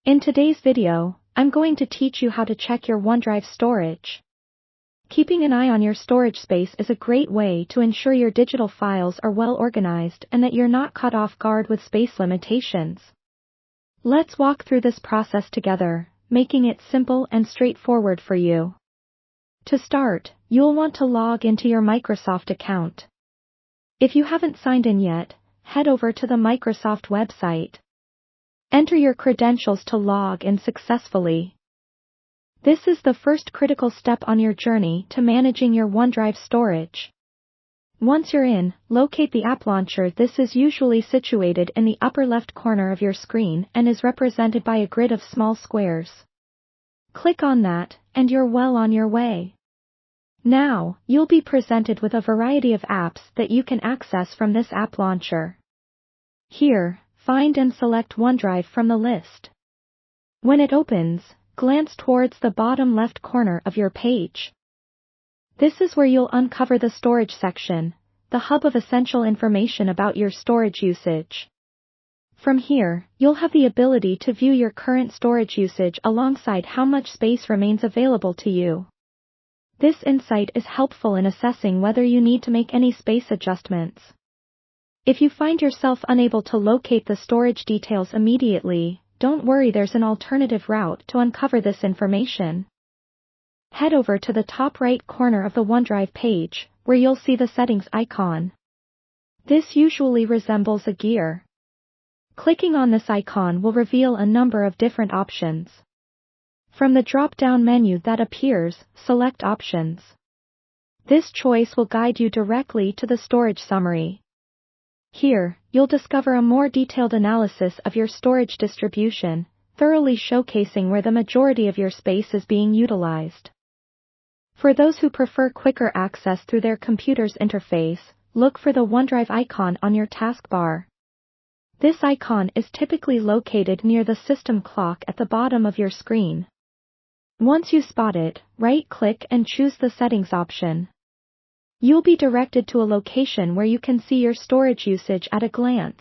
In today's video, I'm going to teach you how to check your OneDrive storage. Keeping an eye on your storage space is a great way to ensure your digital files are well organized and that you're not caught off guard with space limitations. Let's walk through this process together, making it simple and straightforward for you. To start, you'll want to log into your Microsoft account. If you haven't signed in yet, head over to the Microsoft website. Enter your credentials to log in successfully. This is the first critical step on your journey to managing your OneDrive storage. Once you're in, locate the app launcher. This is usually situated in the upper left corner of your screen and is represented by a grid of small squares. Click on that, and you're well on your way. Now, you'll be presented with a variety of apps that you can access from this app launcher. Here, find and select OneDrive from the list. When it opens, glance towards the bottom left corner of your page. This is where you'll uncover the storage section, the hub of essential information about your storage usage. From here, you'll have the ability to view your current storage usage alongside how much space remains available to you. This insight is helpful in assessing whether you need to make any space adjustments. If you find yourself unable to locate the storage details immediately, don't worry, there's an alternative route to uncover this information. Head over to the top right corner of the OneDrive page, where you'll see the settings icon. This usually resembles a gear. Clicking on this icon will reveal a number of different options. From the drop-down menu that appears, select Options. This choice will guide you directly to the storage summary. Here, you'll discover a more detailed analysis of your storage distribution, thoroughly showcasing where the majority of your space is being utilized. For those who prefer quicker access through their computer's interface, look for the OneDrive icon on your taskbar. This icon is typically located near the system clock at the bottom of your screen. Once you spot it, right-click and choose the Settings option. You'll be directed to a location where you can see your storage usage at a glance.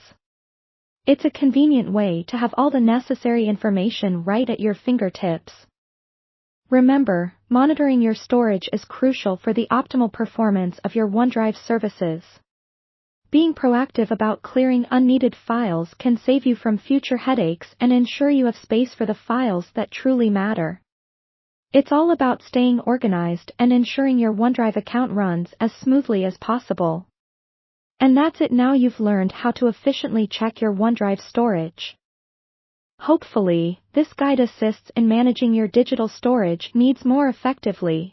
It's a convenient way to have all the necessary information right at your fingertips. Remember, monitoring your storage is crucial for the optimal performance of your OneDrive services. Being proactive about clearing unneeded files can save you from future headaches and ensure you have space for the files that truly matter. It's all about staying organized and ensuring your OneDrive account runs as smoothly as possible. And that's it. Now you've learned how to efficiently check your OneDrive storage. Hopefully, this guide assists in managing your digital storage needs more effectively.